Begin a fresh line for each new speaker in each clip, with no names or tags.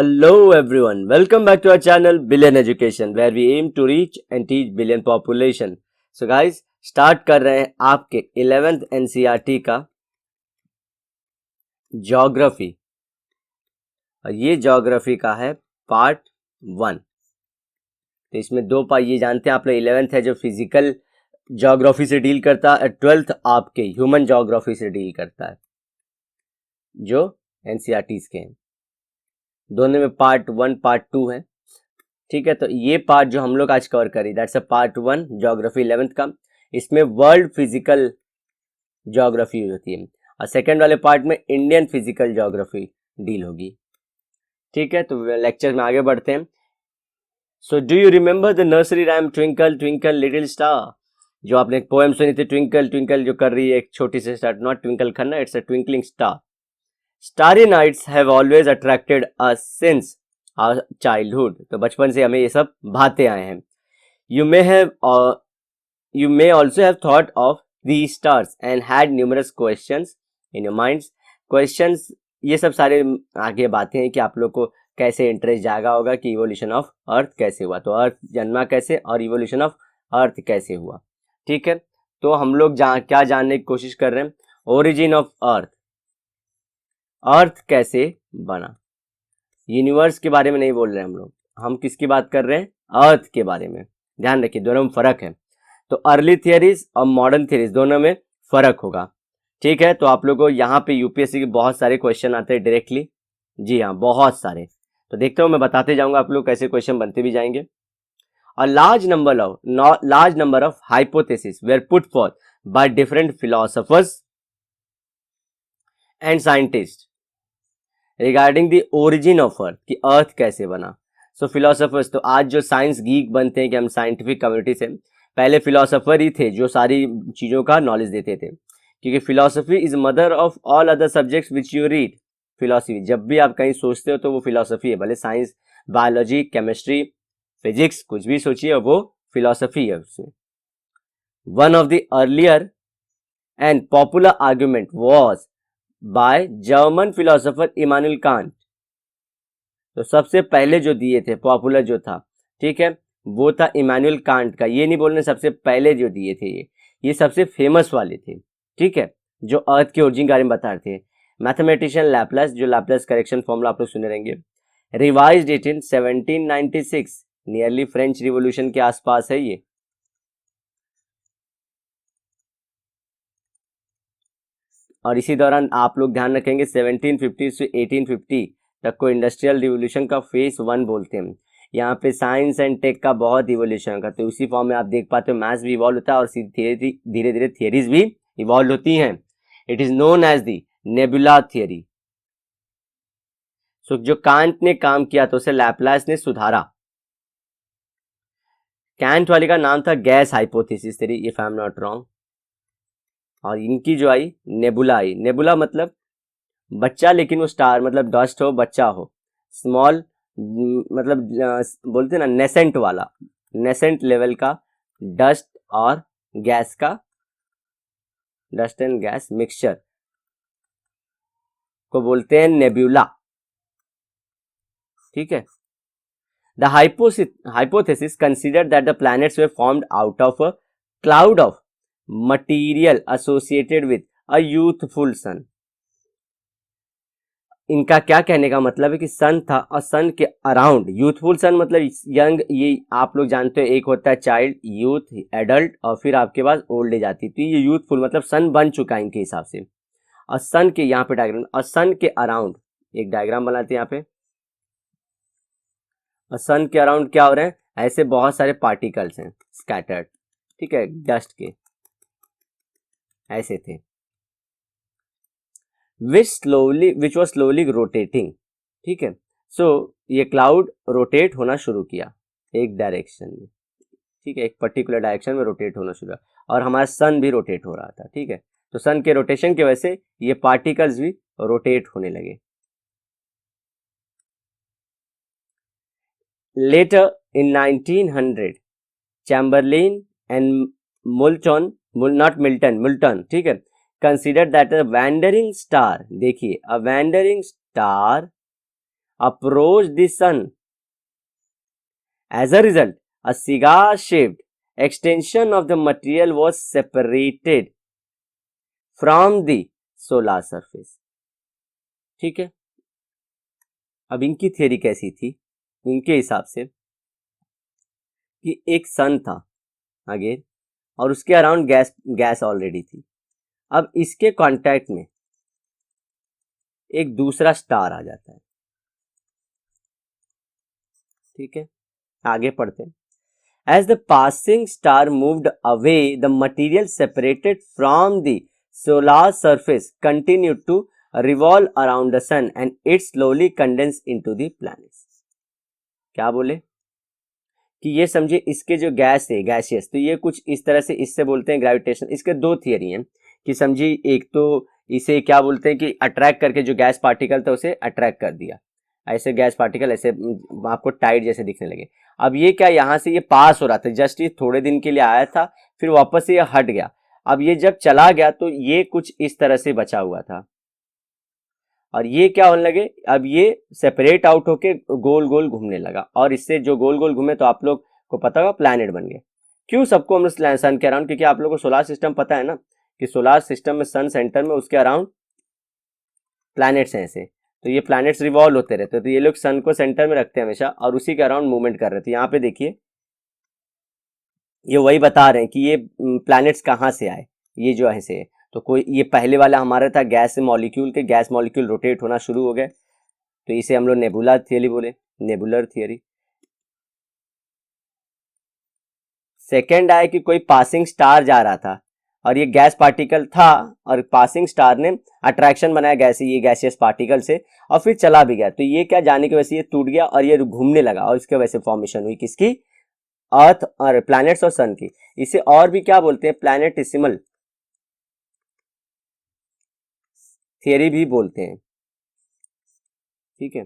Hello everyone, welcome back to our channel Billion Education where we aim to reach and teach billion population. So guys, start कर रहे हैं आपके 11th NCERT का geography और ये geography का है पार्ट 1। तो इसमें दो पार्ट ये जानते हैं आप लोग 11th है जो फिजिकल ज्योग्राफी से डील करता है, 12th आपके ह्यूमन ज्योग्राफी से डील करता है जो NCERTs के हैं। दोनों में पार्ट 1 पार्ट 2 है, ठीक है। तो ये पार्ट जो हम लोग आज कवर करें that's a part 1 geography 11th का। इसमें वर्ल्ड फिजिकल ज्योग्राफी होती है और सेकंड वाले पार्ट में इंडियन फिजिकल ज्योग्राफी डील होगी, ठीक है। तो लेक्चर में आगे बढ़ते हैं। So do you remember the nursery rhyme twinkle twinkle little star? जो आपने एक पोएम सुनी थी, ट्विंकल ट्विंकल जो कर रही है एक छोटी सी star, not Twinkle Khanna, it's a twinkling star. Starry nights have always attracted us since our childhood. तो बचपन से हमें ये सब भाते आए हैं। You may also have thought of these stars and had numerous questions in your minds. Questions ये सब सारे आगे बातें हैं कि आप लोग को कैसे इंटरेस्ट जागा होगा कि इवोल्यूशन ऑफ अर्थ कैसे हुआ, तो अर्थ जन्मा कैसे और इवोल्यूशन ऑफ अर्थ कैसे हुआ, ठीक है। तो हम लोग क्या जानने की कोशिश कर रहे हैं, ओरिजिन ऑफ अर्थ कैसे बना। यूनिवर्स के बारे में नहीं बोल रहे हम किसकी बात कर रहे हैं, अर्थ के बारे में। ध्यान रखिए दोनों में फर्क है। तो अर्ली थियरीज और मॉडर्न थियरीज दोनों में फर्क होगा, ठीक है। तो आप लोगों को यहाँ पे यूपीएससी के बहुत सारे क्वेश्चन आते हैं डायरेक्टली, जी हाँ बहुत सारे। तो देखते हो मैं बताते जाऊंगा आप लोग कैसे क्वेश्चन बनते भी जाएंगे। A large number of hypotheses were put forth by different philosophers and scientists regarding the origin of earth कि अर्थ कैसे बना। सो फिलोसोफर्स, तो आज जो साइंस गीक बनते हैं कि हम साइंटिफिक कम्युनिटी से, पहले फिलोसोफर ही थे जो सारी चीज़ों का नॉलेज देते थे, क्योंकि philosophy is mother of all other subjects which you read. Philosophy जब भी आप कहीं सोचते हो तो वो फिलोसफी है, भले साइंस बायोलॉजी केमिस्ट्री फिजिक्स कुछ भी सोचिए वो फिलोसफी है उसमें। One of the earlier and popular argument was by German philosopher Immanuel Kant. तो सबसे पहले जो दिए थे पॉपुलर जो था, ठीक है, वो था इमानुएल कांट का। ये नहीं बोलने सबसे पहले जो दिए थे ये सबसे फेमस वाले थे, ठीक है, जो अर्थ के ओरिजिन के बारे में बता रहे थे। मैथमेटिशियन लैपलास, जो लैपलास करेक्शन फॉर्मूला आप लोग सुने रहेंगे, revised it in 1796, nearly French revolution के आसपास है ये। और इसी दौरान आप लोग ध्यान रखेंगे 1750 से 1850 तक को इंडस्ट्रियल रिवोल्यूशन का फेज 1 बोलते हैं। यहाँ पे साइंस एंड टेक का बहुत इवोल्यूशन का, तो उसी फॉर्म में आप देख पाते हो मैथ्स भी इवॉल्व होता है और धीरे धीरे थियरीज भी इवॉल्व होती हैं। It is known as the nebula theory. So जो कांट ने काम किया तो उसे लैपलास ने सुधारा। कांट वाले का नाम था gas hypothesis theory, if I am not wrong. और इनकी जो आई नेबुला आई। नेबुला मतलब बच्चा, लेकिन वो स्टार मतलब डस्ट हो, बच्चा हो, स्मॉल मतलब बोलते हैं ना नेसेंट वाला, नेसेंट लेवल का डस्ट और गैस का, डस्ट एंड गैस मिक्सचर को बोलते हैं नेबुला, ठीक है। The hypothesis consider that the planets were formed out of a cloud of material associated with a youthful sun. इनका क्या कहने का मतलब है कि सन था और सन के अराउंड, यूथफुल सन मतलब यंग, ये आप लोग जानते हो एक होता है चाइल्ड, यूथ, एडल्ट और फिर आपके पास ओल्ड एज आती है। तो ये यूथफुल मतलब सन बन चुका है इनके हिसाब से। और सन के यहाँ पे डायग्राम, और सन के अराउंड एक डायग्राम बनाते हैं यहाँ पे। और सन के अराउंड क्या हो रहे हैं, ऐसे बहुत सारे पार्टिकल्स हैं स्कैटर्ड, ठीक है, डस्ट के ऐसे थे, which was slowly rotating, ठीक है। सो ये क्लाउड रोटेट होना शुरू किया एक डायरेक्शन में, ठीक है, एक पर्टिकुलर डायरेक्शन में रोटेट होना शुरू हुआ और हमारा सन भी रोटेट हो रहा था, ठीक है। तो सन के रोटेशन की वजह से ये पार्टिकल्स भी रोटेट होने लगे। लेटर इन 1900 चैम्बरलेन एंड मुल्टन, ठीक है, consider that a wandering star, देखिए a wandering star approached the sun. As a result, a cigar-shaped extension of the material was separated from the solar surface. ठीक है, अब इनकी theory कैसी थी? इनके हिसाब से कि एक सन था अगेन और उसके अराउंड गैस ऑलरेडी थी. अब इसके कांटेक्ट में एक दूसरा स्टार आ जाता है. ठीक है, आगे पढ़ते हैं. As the passing star moved away, the material separated from the solar surface continued to revolve around the sun and it slowly condensed into the planets. क्या बोले कि ये समझे इसके जो गैस है गैसियस, तो ये कुछ इस तरह से, इससे बोलते हैं ग्रेविटेशन. इसके दो थियरी हैं कि समझी, एक तो इसे क्या बोलते हैं कि अट्रैक्ट करके जो गैस पार्टिकल था उसे अट्रैक्ट कर दिया, ऐसे गैस पार्टिकल ऐसे आपको टाइट जैसे दिखने लगे. अब ये क्या, यहाँ से ये पास हो रहा था, जस्ट ये थोड़े दिन के लिए आया था, फिर वापस से ये हट गया. अब ये जब चला गया तो ये कुछ इस तरह से बचा हुआ था और ये क्या होने लगे, अब ये सेपरेट आउट होके गोल गोल घूमने लगा और इससे जो गोल गोल घूमे तो आप लोग को पता होगा प्लैनेट बन गए. क्यों सबको हम सन के अराउंड? क्योंकि आप लोगों को सोलार सिस्टम पता है ना कि सोलार सिस्टम में सन सेंटर में, उसके अराउंड प्लैनेट्स हैं ऐसे, तो ये प्लैनेट्स रिवॉल्व होते रहते हैं. तो ये लोग सन को सेंटर में रखते हैं हमेशा और उसी के अराउंड मूवमेंट कर रहे थे. यहाँ पे देखिए ये वही बता रहे हैं कि ये प्लैनेट्स कहाँ से आए, ये जो ऐसे है. तो कोई ये पहले वाला हमारा था गैस मॉलिक्यूल के, गैस मॉलिक्यूल रोटेट होना शुरू हो गए तो इसे हम लोग नेबुला थियरी बोले, नेबुलर थियरी. सेकेंड आया कि कोई पासिंग स्टार जा रहा था और ये गैस पार्टिकल था और पासिंग स्टार ने अट्रैक्शन बनाया गैस, ये गैसियस पार्टिकल से, और फिर चला भी गया. तो ये क्या, जाने की वजह से ये टूट गया और ये घूमने लगा और इसके वजह से फॉर्मेशन हुई किसकी, अर्थ और प्लैनेट्स और सन की. इसे और भी क्या बोलते हैं, प्लैनेटिसिमल थियरी भी बोलते हैं. ठीक है,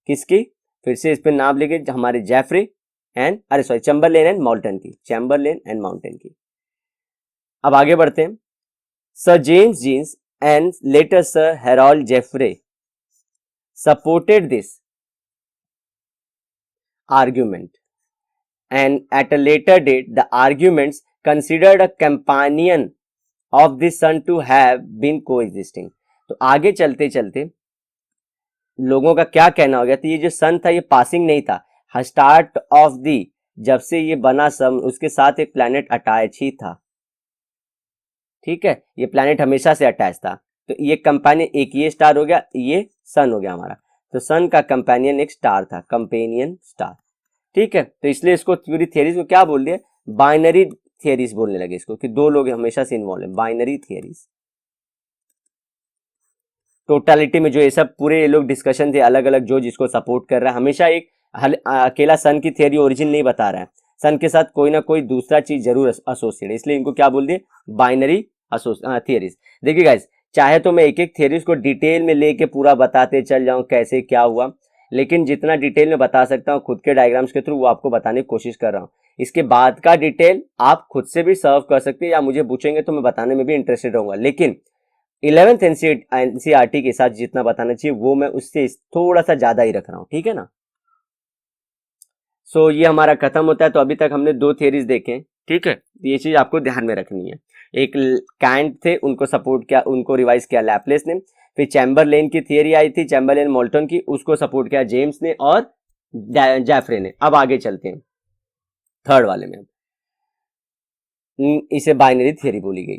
किसकी, फिर से इस पे नाम लेके हमारे Jeffrey and Chamberlin and Moulton की, चैम्बरलेन एंड माउंटेन की. अब आगे बढ़ते हैं. Sir James Jeans and later sir Harold Jeffrey supported this argument, and at a later date the arguments considered a companion of the sun to have been coexisting. तो आगे चलते चलते लोगों का क्या कहना हो गया, तो ये जो सन था ये पासिंग नहीं था, स्टार्ट ऑफ दी, जब से ये बना सन उसके साथ एक प्लैनेट अटैच ही था. ठीक है, ये प्लैनेट हमेशा से अटैच था. तो ये कंपेनियन, एक ये स्टार हो गया, ये सन हो गया हमारा. तो सन का कंपेनियन एक स्टार था, कंपेनियन स्टार. ठीक है, तो इसलिए इसको पूरी थियरीज को क्या बोल दिया, बाइनरी थियरीज बोलने लगे इसको, कि दो लोग हमेशा से इन्वॉल्व है, बाइनरी थियरीज. टोटलिटी में जो ये सब पूरे ये लोग डिस्कशन थे अलग अलग, जो जिसको सपोर्ट कर रहा है, हमेशा एक अकेला सन की थियरी ओरिजिन नहीं बता रहा है, सन के साथ कोई ना कोई दूसरा चीज जरूर एसोसिएट है, इसलिए इनको क्या बोल दिए, बाइनरी थियरीज. देखिए गाइस, चाहे तो मैं एक एक थियरीज को डिटेल में लेके पूरा बताते चल जाऊं कैसे क्या हुआ, लेकिन जितना डिटेल में बता सकता हूं खुद के डायग्राम्स के थ्रू वो आपको बताने की कोशिश कर रहा हूं. इसके बाद का डिटेल आप खुद से भी सर्व कर सकते हैं या मुझे पूछेंगे तो मैं बताने में भी इंटरेस्टेड रहूंगा, लेकिन 11th एनसीईआरटी के साथ जितना बताना चाहिए वो मैं उससे थोड़ा सा ज्यादा ही रख रहा हूं. ठीक है ना. सो ये हमारा खत्म होता है. तो अभी तक हमने दो थियरीज देखे. ठीक है, ये चीज आपको ध्यान में रखनी है. एक कैंट थे, उनको सपोर्ट किया, उनको रिवाइज किया लैपलेस ने. फिर चैम्बरलेन की थियरी आई थी, चैम्बरलेन मोल्टन की, उसको सपोर्ट किया जेम्स ने और जेफरे ने. अब आगे चलते हैं थर्ड वाले में. इसे बाइनरी थियरी बोली गई.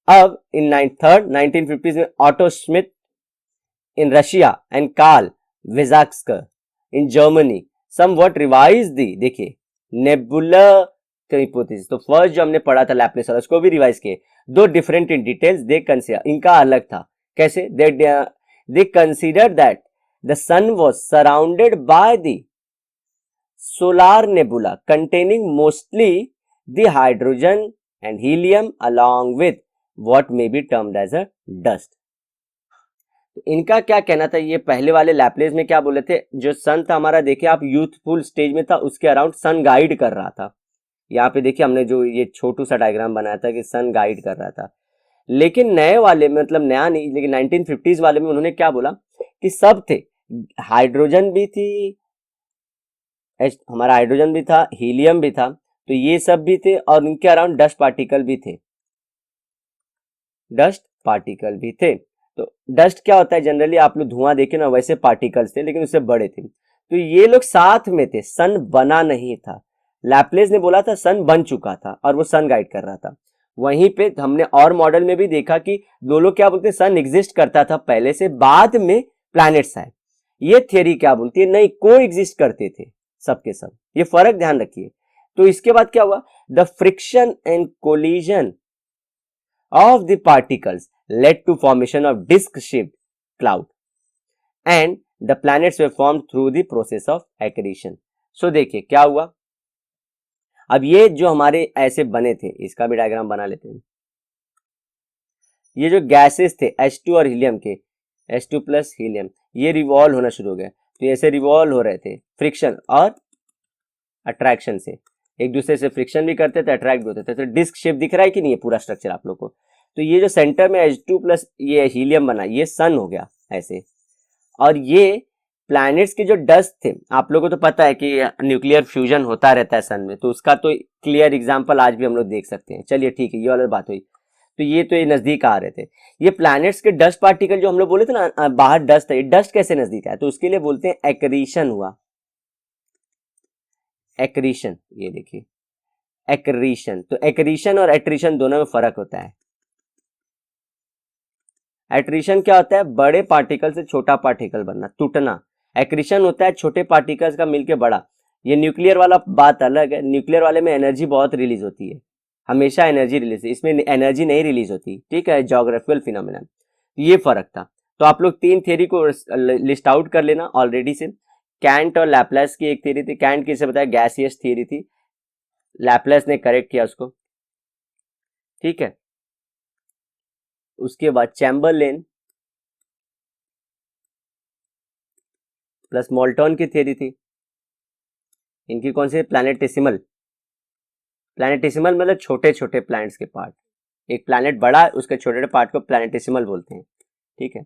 अब इन 1950s में Otto Schmidt in Russia and Carl Weizsacker in Germany somewhat revise दी, देखिए, नेबुलर हाइपोथेसिस. तो फर्स्ट जो हमने पढ़ा था लैपलेस वाला, उसको भी रिवाइज किए, दो different in details they consider, इनका अलग था. कैसे, they consider that the sun was surrounded by the solar nebula containing mostly the hydrogen and helium along with what may be termed as a dust. तो इनका क्या कहना था, ये पहले वाले लैपलेस में क्या बोले थे, जो सन था हमारा, देखिए आप, यूथफुल स्टेज में था, उसके अराउंड सन गाइड कर रहा था. यहाँ पे देखिए हमने जो ये छोटू सा डायग्राम बनाया था कि सन गाइड कर रहा था. लेकिन नए वाले में, मतलब नया नहीं, लेकिन 1950s वाले में उन्होंने क्या बोला कि सब थे, हाइड्रोजन भी थी, हमारा हाइड्रोजन भी था, हीलियम भी था, तो ये सब भी थे और इनके अराउंड डस्ट पार्टिकल भी थे, डस्ट पार्टिकल भी थे। तो डस्ट क्या होता है, जनरली आप लोग धुआं देखे ना, वैसे पार्टिकल्स थे लेकिन उससे बड़े थे। तो ये लोग साथ में थे, सन बना नहीं था। लैपलेस ने बोला था सन बन चुका था और वो सन गाइड कर रहा था। वहीं पे हमने और मॉडल में भी देखा कि दो लोग क्या बोलते हैं, सन एग्जिस्ट करता था पहले से, बाद में प्लैनेट्स आए। ये थियरी क्या बोलती है, नहीं, को एग्जिस्ट करते थे सबके सब, ये फर्क ध्यान रखिए। तो इसके बाद क्या हुआ, the friction and collision of the particles led to formation of disk-shaped cloud and the planets were formed through the process of accretion. So देखिए क्या हुआ, अब ये जो हमारे ऐसे बने थे, इसका भी डायग्राम बना लेते हैं। ये जो गैसेस थे H2 और हीलियम के, H2 प्लस हीलियम, ये रिवॉल्व होना शुरू हो गया। तो ऐसे रिवॉल्व हो रहे थे फ्रिक्शन और अट्रैक्शन से, एक दूसरे से फ्रिक्शन भी करते थे, अट्रैक्ट भी होते थे। तो डिस्क शेप दिख रहा है कि नहीं, ये पूरा स्ट्रक्चर आप लोग को। तो ये जो सेंटर में H2 प्लस ये हीलियम बना, ये सन हो गया ऐसे। और ये प्लैनेट्स के जो डस्ट थे, आप लोगों को तो पता है कि न्यूक्लियर फ्यूजन होता रहता है सन में, तो उसका तो क्लियर एग्जांपल आज भी हम लोग देख सकते हैं। चलिए ठीक है, ये वाली बात हुई। तो ये नजदीक आ रहे थे। ये प्लैनेट्स के डस्ट पार्टिकल जो हम लोग बोले थे ना, बाहर डस्ट है, ये डस्ट कैसे नजदीक आया, तो उसके लिए बोलते हैं एक्रीशन हुआ, एक्रीशन। ये देखिए एक्रीशन, तो एक्रीशन और एट्रिशन दोनों में फर्क होता है। एट्रिशन क्या होता है, बड़े पार्टिकल से छोटा पार्टिकल बनना, टूटना। एक्रीशन होता है छोटे पार्टिकल्स का मिलके बड़ा। ये न्यूक्लियर वाला बात अलग है, न्यूक्लियर वाले में एनर्जी बहुत रिलीज होती है, हमेशा एनर्जी रिलीज, इसमें एनर्जी नहीं रिलीज होती, ठीक है, ज्योग्राफिकल फिनोमेना, ये फर्क था। तो आप लोग तीन थ्योरी को लिस्ट आउट कर लेना ऑलरेडी से। कैंट और लैपलेस की एक थ्योरी थी, कैंट किसे बताया, गैसियस थ्योरी थी, लैपलेस ने करेक्ट किया उसको, ठीक है। उसके बाद चैम्बरलेन प्लस मोल्टन की थ्योरी थी, इनकी कौन सी, प्लैनेटेसिमल। प्लैनेटेसिमल मतलब छोटे छोटे प्लैनेट्स के पार्ट, एक प्लैनेट बड़ा, उसके छोटे छोटे पार्ट को प्लैनेटेसिमल बोलते हैं, ठीक है।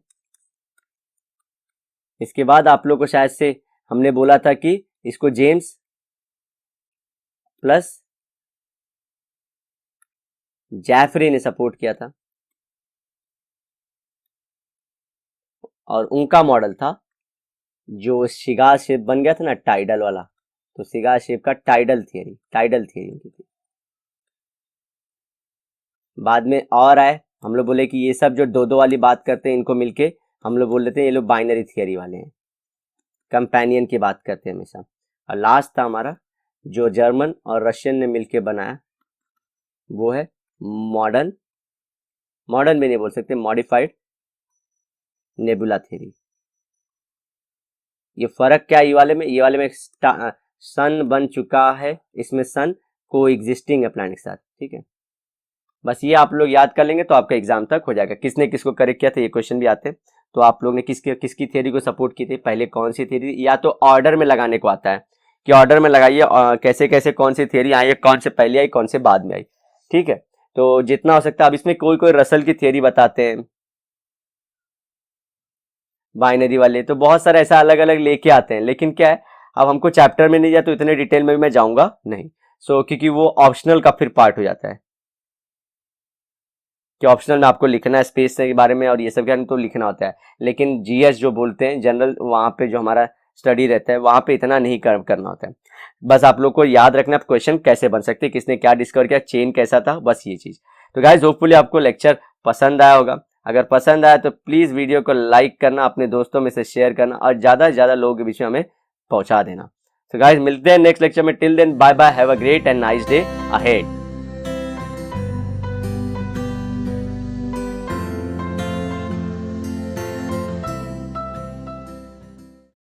इसके बाद आप लोग को शायद से हमने बोला था कि इसको जेम्स प्लस जैफरी ने सपोर्ट किया था, और उनका मॉडल था जो शिगार शेप बन गया था ना, टाइडल वाला, तो शिगार शेप का टाइडल थ्योरी उनकी थी। बाद में और आए, हम लोग बोले कि ये सब जो दो दो वाली बात करते हैं, इनको मिलके हम लोग बोल लेते हैं ये लोग बाइनरी थियरी वाले हैं, कंपेनियन की बात करते हैं हमेशा। और लास्ट था हमारा जो जर्मन और रशियन ने मिलके बनाया, वो है मॉडर्न भी नहीं बोल सकते, मॉडिफाइड नेबुला थ्योरी। ये फर्क क्या है, ये वाले में सन बन चुका है, इसमें सन को एग्जिस्टिंग है प्लैनेट के साथ, ठीक है। बस ये आप लोग याद कर लेंगे तो आपका एग्जाम तक हो जाएगा। किसने किसको करेक्ट किया था, ये क्वेश्चन भी आते हैं। तो आप लोग ने किसकी थ्योरी को सपोर्ट की थी, पहले कौन सी थ्योरी, या तो ऑर्डर में लगाने को आता है कि ऑर्डर में लगाइए कैसे कैसे कौन सी थ्योरी आई है, कौन से पहले आई कौन से बाद में आई, ठीक है। तो जितना हो सकता है, अब इसमें कोई कोई रसल की थ्योरी बताते हैं बाइनरी वाले, तो बहुत सारे ऐसा अलग अलग लेके आते हैं, लेकिन क्या है, अब हमको चैप्टर में नहीं जाए तो इतने डिटेल में भी मैं जाऊंगा नहीं, क्योंकि वो ऑप्शनल का फिर पार्ट हो जाता है कि ऑप्शनल में आपको लिखना है स्पेस के बारे में और ये सब तो लिखना होता है, लेकिन जीएस जो बोलते हैं जनरल, वहां पे जो हमारा स्टडी रहता है वहां पे इतना नहीं करना होता है। बस आप लोग को याद रखना क्वेश्चन कैसे बन सकते हैं, किसने क्या डिस्कवर किया, चेन कैसा था, बस ये चीज। तो गाइस होपफुली आपको लेक्चर पसंद आया होगा। अगर पसंद आया तो प्लीज वीडियो को लाइक करना, अपने दोस्तों में से शेयर करना और ज्यादा से ज्यादा लोगों के बीच में हमें पहुंचा देना। तो गाइस मिलते हैं नेक्स्ट लेक्चर में, till then bye bye, have a great and nice day ahead.